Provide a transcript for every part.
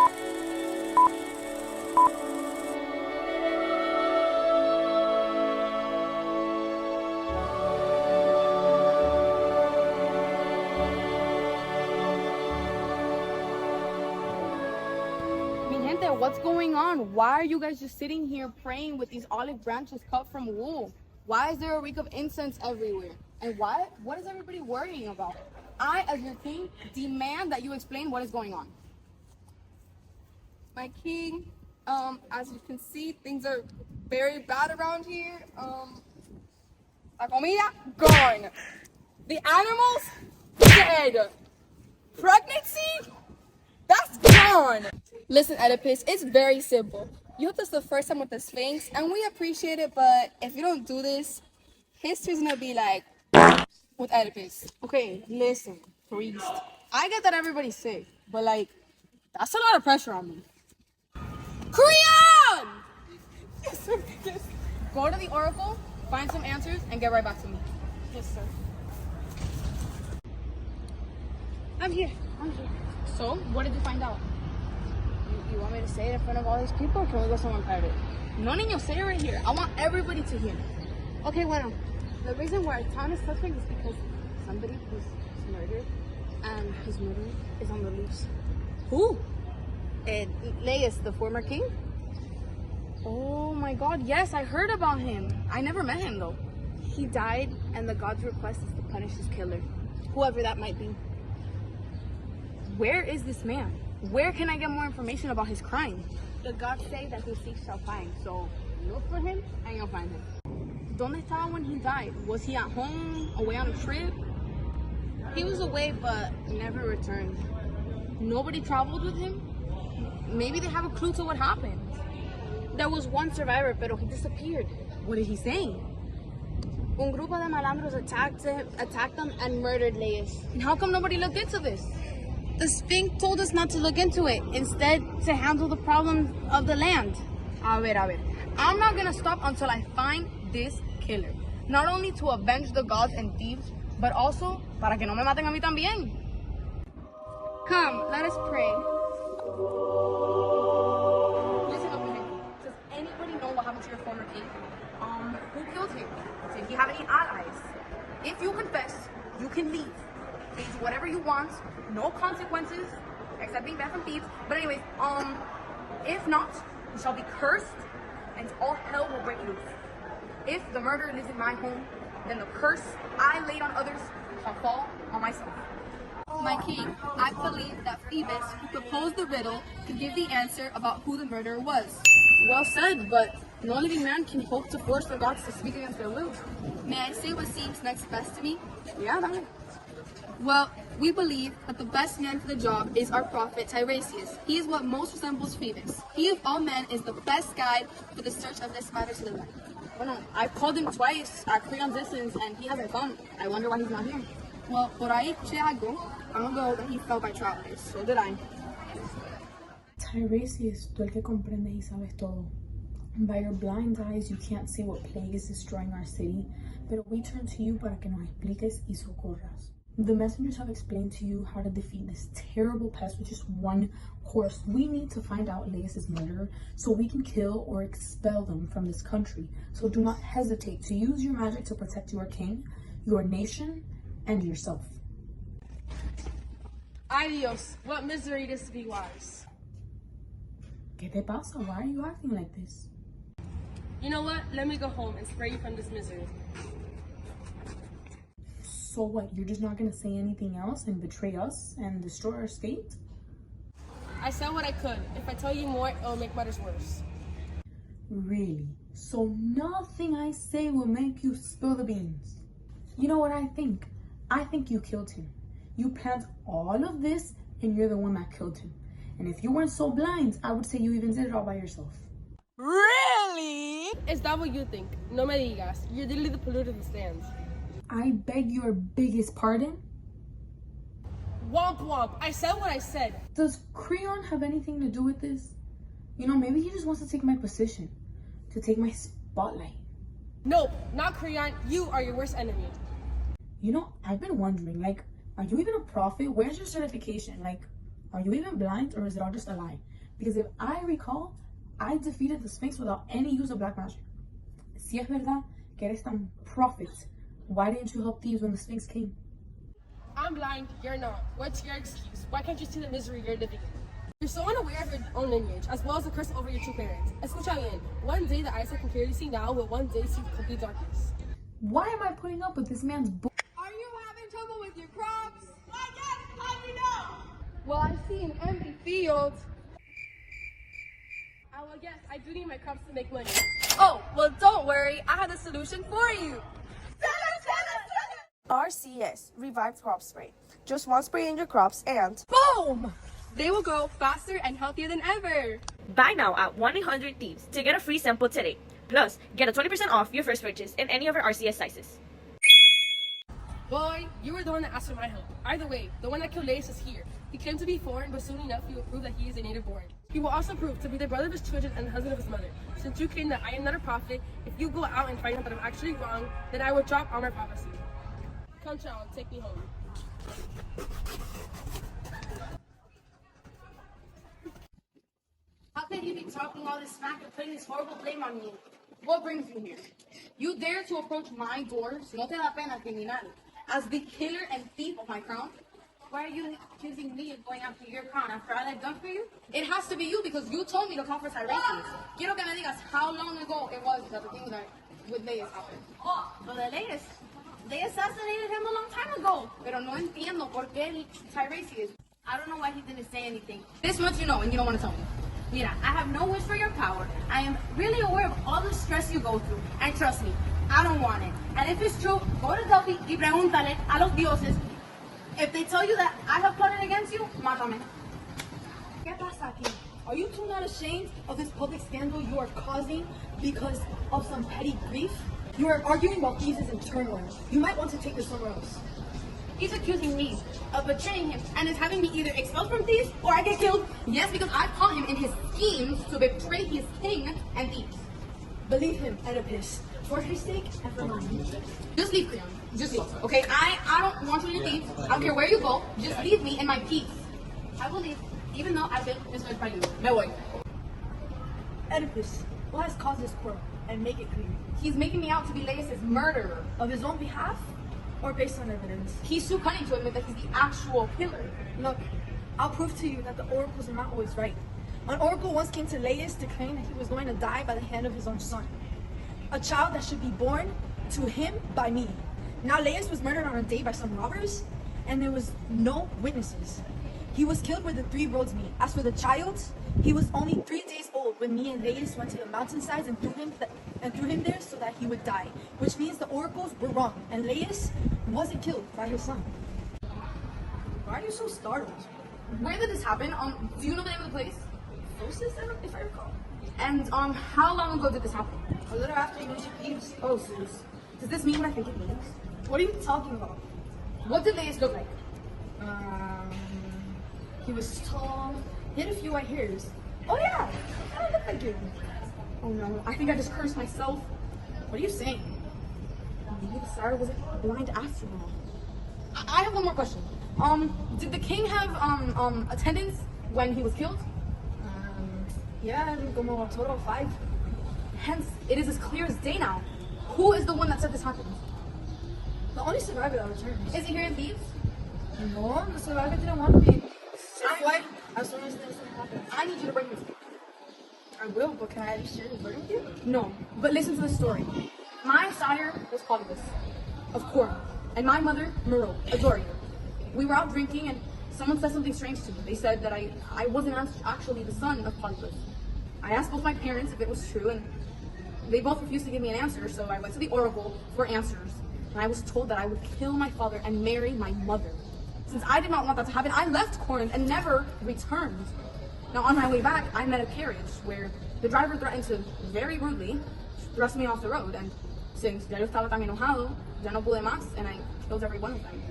Mi gente, what's going on? Why are you guys just sitting here praying with these olive branches cut from wool? Why is there a reek of incense everywhere? And what is everybody worrying about? I, as your king, demand that you explain what is going on. My king, as you can see, things are very bad around here. La comida, gone. The animals, dead. Pregnancy, that's gone. Listen, Oedipus, it's very simple. You helped us the first time with the Sphinx, and we appreciate it, but if you don't do this, history's gonna be like with Oedipus. Okay, listen, priest. I get that everybody's sick, but like, that's a lot of pressure on me. Creon! Yes, sir. Yes. Go to the oracle, find some answers, and get right back to me. Yes, sir. I'm here. So, what did you find out? You want me to say it in front of all these people, or can we go somewhere private? No, niño, say it right here. I want everybody to hear. Okay, bueno. The reason why our town is suspect is because somebody was murdered, and his murderer is on the loose. Who? Laius, the former king. Oh my god, yes, I heard about him. I never met him though. He died, and the god's request is to punish his killer, whoever that might be. Where is this man? Where can I get more information about his crime? The gods say that who seeks shall find, so look for him, and you'll find him. ¿Dónde estaba when he died? Was he at home, away on a trip? He was away, but never returned. Nobody traveled with him? Maybe they have a clue to what happened. There was one survivor, but he disappeared. What did he say? Un grupo de malandros attacked them and murdered Laius. And how come nobody looked into this? The Sphinx told us not to look into it, instead to handle the problem of the land. A ver. I'm not gonna stop until I find this killer. Not only to avenge the gods and thieves, but also para que no me maten a mí también. Come, let us pray. Listen up, man. Does anybody know what happened to your former king? Who killed him? Did he have any allies? If you confess, you can leave. Please do whatever you want. No consequences, except being banned from thieves. But anyways, if not, you shall be cursed, and all hell will break loose. If the murderer lives in my home, then the curse I laid on others shall fall on myself. My king, I believe that Phoebus, who proposed the riddle, could give the answer about who the murderer was. Well said, but no living man can hope to force the gods to speak against their will. May I say what seems next best to me? Yeah, dale. Well, we believe that the best man for the job is our prophet Tiresias. He is what most resembles Phoebus. He of all men is the best guide for the search of this matter to the light. Bueno, I've called him twice at Creon's distance and he hasn't come. I wonder why he's not here. Well, por ahí che algo, long ago that he fell by travelers. So did I. Tiresias, tú el que comprendes y sabes todo. By your blind eyes, you can't see what plague is destroying our city, pero we turn to you para que nos expliques y socorras. The messengers have explained to you how to defeat this terrible pest with just one course. We need to find out Laius' murderer so we can kill or expel them from this country. So do not hesitate to use your magic to protect your king, your nation, and yourself. Ay Dios, what misery this be wise. ¿Qué te pasa? Why are you acting like this? You know what? Let me go home and spare you from this misery. So what, you're just not gonna say anything else and betray us and destroy our state? I said what I could. If I tell you more, it'll make matters worse. Really? So nothing I say will make you spill the beans? You know what I think? I think you killed him. You planned all of this and you're the one that killed him. And if you weren't so blind, I would say you even did it all by yourself. Really? Is that what you think? No me digas. You're literally the polluter that stands. I beg your biggest pardon? Womp womp. I said what I said. Does Creon have anything to do with this? You know, maybe he just wants to take my position, to take my spotlight. Nope, not Creon. You are your worst enemy. You know, I've been wondering, like, are you even a prophet? Where's your certification? Like, are you even blind or is it all just a lie? Because if I recall, I defeated the Sphinx without any use of black magic. Si es verdad que eres tan prophet, why didn't you help thieves when the Sphinx came? I'm blind, you're not. What's your excuse? Why can't you see the misery you're living in? You're so unaware of your own lineage, as well as the curse over your two parents. Escucha bien. One day the eyes that can clearly see now will one day see complete darkness. Why am I putting up with this man's Are you having trouble with your crops? Why, yes, how do you know? Well, I see an empty field. Well, yes, I do need my crops to make money. Oh, well, don't worry. I have a solution for you. RCS, Revived Crop Spray. Just one spray in your crops and Boom! They will grow faster and healthier than ever. Buy now at 1-800-THIEVES to get a free sample today. Plus, get a 20% off your first purchase in any of our RCS sizes. Boy, you were the one that asked for my help. Either way, the one that killed Lace is here. He claimed to be foreign, but soon enough he will prove that he is a native born. He will also prove to be the brother of his children and the husband of his mother. Since you claim that I am not a prophet, if you go out and find out that I'm actually wrong, then I will drop all my prophecy. Come, child, take me home. How could you be talking all this smack and putting this horrible blame on me? What brings you here? You dare to approach my doors, no te da pena, criminal, as the killer and thief of my crown? Why are you accusing me of going after your crown after all I've done for you? It has to be you because you told me to come for Tiresias. Quiero que me digas how long ago it was that the thing with Laius happened. Oh, lo de Laius. They assassinated him a long time ago. Pero no entiendo por qué Tiresias. I don't know why he didn't say anything. This much you know and you don't want to tell me. Mira, I have no wish for your power. I am really aware of all the stress you go through. And trust me, I don't want it. And if it's true, go to Delphi y pregúntale a los dioses. If they tell you that I have plotted against you, mátame. ¿Qué pasa aquí? Are you two not ashamed of this public scandal you are causing because of some petty grief? You are arguing while Thieves is in turmoil. You might want to take this somewhere else. He's accusing me of betraying him and is having me either expelled from Thebes or I get killed. Yes, because I caught him in his schemes to betray his king and Thebes. Believe him, Oedipus, for his sake and for mine. Just leave, Creon. Just leave. Okay, I don't want you to leave. I don't care where you go. Just leave me in my peace. I will leave, even though I've been misled by you. Me voy. Oedipus, what has caused this quarrel? And make it clear. He's making me out to be Laius' murderer. Of his own behalf or based on evidence? He's too cunning to admit that he's the actual killer. Look, I'll prove to you that the oracles are not always right. An oracle once came to Laius to claim that he was going to die by the hand of his own son. A child that should be born to him by me. Now Laius was murdered on a day by some robbers, and there was no witnesses. He was killed where the three roads meet. As for the child, he was only 3 days old when me and Laius went to the mountainsides and threw him there so that he would die. Which means the oracles were wrong, and Laius wasn't killed by his son. Why are you so startled? Where did this happen? Do you know the name of the place? Phocis, if I recall. And how long ago did this happen? A little after you mentioned Thebes. Oh, Zeus. Does this mean what I think it means? What are you talking about? What did Laius look like? He was tall. He had a few white hairs. Oh yeah, I kind of look like you. Oh no, I think I just cursed myself. What are you saying? Maybe the sire wasn't blind after all. I have one more question. Did the king have attendants when he was killed? Yeah, como a total of 5. Hence, it is as clear as day now. Who is the one that said this happened? The only survivor that returned. Is he here in Thebes? No, the survivor didn't want to be. That's why, as soon as this happened. I need you to bring him to me. I will, but can I at least share his burden with you? No, but listen to the story. My sire was Polybus of Corinth, and my mother, Merope, a Dorian. We were out drinking, and someone said something strange to me. They said that I wasn't actually the son of Polybus. I asked both my parents if it was true, and they both refused to give me an answer, so I went to the oracle for answers, and I was told that I would kill my father and marry my mother. Since I did not want that to happen, I left Corinth and never returned. Now, on my way back, I met a carriage where the driver threatened to, very rudely, thrust me off the road, and since ya yo estaba tan enojado, ya no pude más, and I killed every one of them.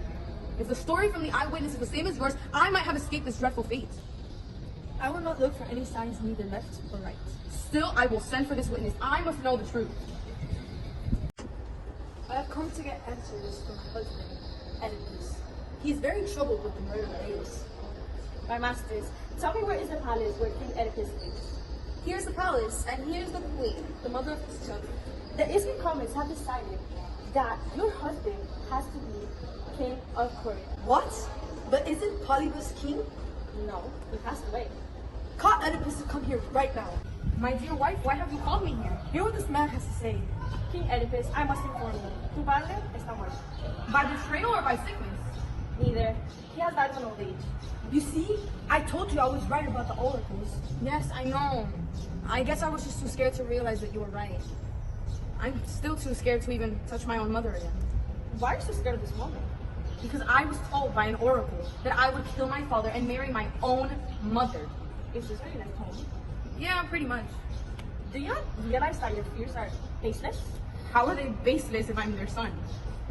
If the story from the eyewitness is the same as yours, I might have escaped this dreadful fate. I will not look for any signs neither left or right. Still, I will send for this witness. I must know the truth. I have come to get answers from my husband, Oedipus. He is very troubled with the murder of Laius. My masters, tell me where is the palace where King Oedipus lives? Here's the palace, and here's the queen, the mother of his children. The Isthmian Commons have decided that your husband has to be king of Corinth. What? But isn't Polybus king? No, he passed away. Call Oedipus to come here right now. My dear wife, why have you called me here? Hear what this man has to say. King Oedipus, I must inform you. Tu padre está muerto. By betrayal or by sickness? Neither. He has died of an old age. You see? I told you I was right about the oracles. Yes, I know. I guess I was just too scared to realize that you were right. I'm still too scared to even touch my own mother again. Why are you so scared of this woman? Because I was told by an oracle that I would kill my father and marry my own mother. Is this what you never told me? Yeah, pretty much. Do you not realize that your fears are baseless? How are they baseless if I'm their son?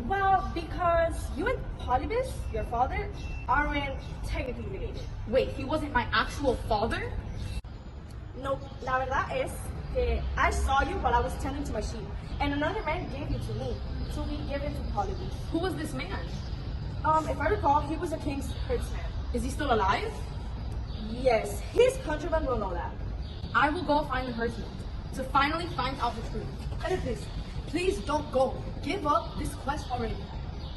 Well, because you and Polybus, your father, aren't technically related. Wait, he wasn't my actual father? No, la verdad es que I saw you while I was tending to my sheep, and another man gave you to me, so we gave it to Polybus. Who was this man? If I recall, he was a king's herdsman. Is he still alive? Yes, his countrymen will know that. I will go find the herdsman to finally find out the truth. Oedipus, please don't go. Give up this quest already.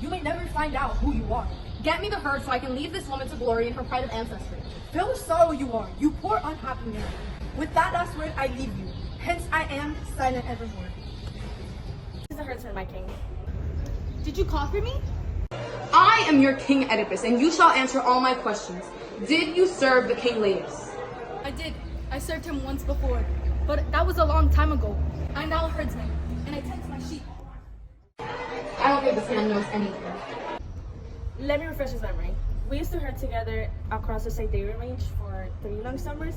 You may never find out who you are. Get me the herd so I can leave this woman to glory in her pride of ancestry. Feel the sorrow you are, you poor unhappy man. With that last word, I leave you. Hence I am silent evermore. This is the herdsman, my king. Did you call for me? I am your King Oedipus, and you shall answer all my questions. Did you serve the King Latus? I did. I served him once before, but that was a long time ago. I'm now a herdsman, and I tend to my sheep. I don't think this man knows anything. Let me refresh his memory. We used to herd together across the Siberian range for 3 long summers,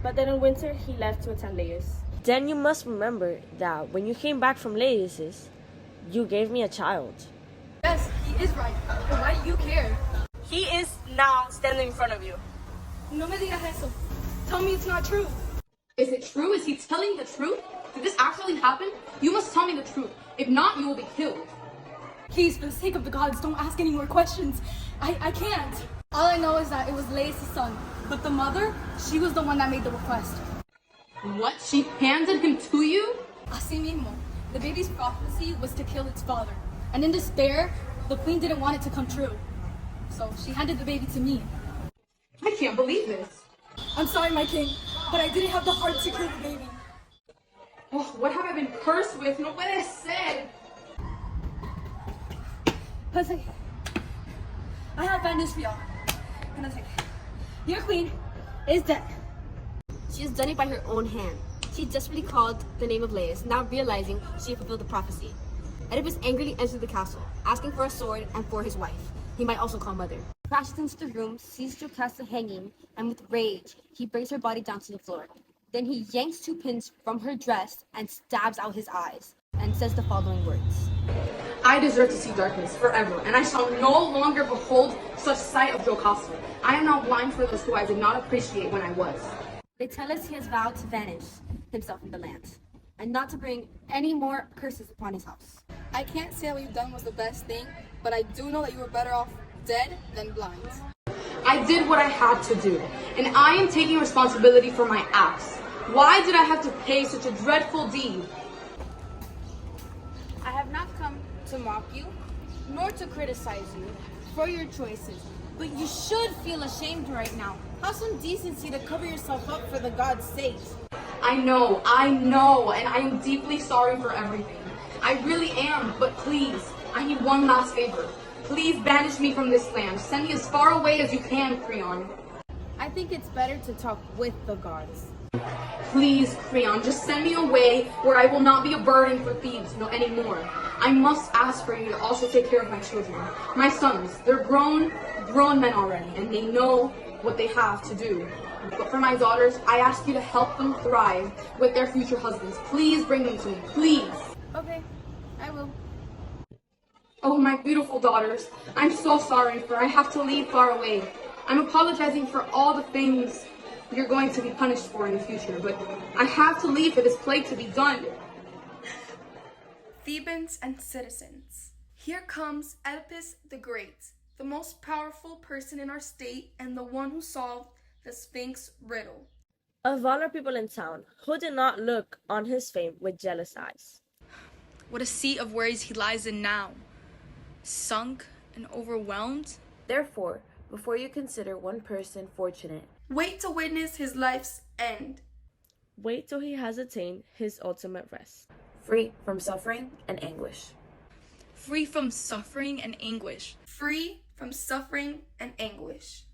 but then in winter he left to attend Laius. Then you must remember that when you came back from Laius's, you gave me a child. Yes, he is right, but why do you care? He is now standing in front of you. No me digas eso. Tell me it's not true. Is it true? Is he telling the truth? Did this actually happen? You must tell me the truth. If not, you will be killed. Please, for the sake of the gods, don't ask any more questions. I can't. All I know is that it was Laius' son, but the mother, she was the one that made the request. What? She handed him to you? Así mismo. The baby's prophecy was to kill its father. And in despair, the queen didn't want it to come true. So she handed the baby to me. I can't believe this. I'm sorry, my king, but I didn't have the heart to kill the baby. Oh, what have I been cursed with? No puede ser. Jose, I have bad news for y'all. Jose, your queen is dead. She has done it by her own hand. She desperately called the name of Laius, not realizing she had fulfilled the prophecy. Oedipus angrily entered the castle, asking for a sword and for his wife. He might also call mother. Crashes into the room, sees Jocasta hanging, and with rage, he brings her body down to the floor. Then he yanks 2 pins from her dress and stabs out his eyes, and says the following words. I deserve to see darkness forever, and I shall no longer behold such sight of Jocasta. I am now blind for those who I did not appreciate when I was. They tell us he has vowed to vanish himself from the land, and not to bring any more curses upon his house. I can't say what you've done was the best thing, but I do know that you were better off dead than blind. I did what I had to do, and I am taking responsibility for my acts. Why did I have to pay such a dreadful deed? I have not come to mock you, nor to criticize you for your choices, but you should feel ashamed right now. Have some decency to cover yourself up for the God's sake. I know, and I am deeply sorry for everything. I really am, but please, I need one last favor. Please banish me from this land. Send me as far away as you can, Creon. I think it's better to talk with the gods. Please, Creon, just send me away where I will not be a burden for Thebes anymore. I must ask for you to also take care of my children. My sons, they're grown men already, and they know what they have to do. But for my daughters, I ask you to help them thrive with their future husbands. Please bring them to me, please. Okay, I will. Oh, my beautiful daughters, I'm so sorry for I have to leave far away. I'm apologizing for all the things you're going to be punished for in the future, but I have to leave for this plague to be done. Thebans and citizens, here comes Oedipus the Great, the most powerful person in our state and the one who solved the Sphinx riddle. Of all our people in town, who did not look on his fame with jealous eyes? What a sea of worries he lies in now, sunk and overwhelmed. Therefore, before you consider one person fortunate, wait to witness his life's end. Wait till he has attained his ultimate rest. free from suffering and anguish. Free from suffering and anguish. Free from suffering and anguish.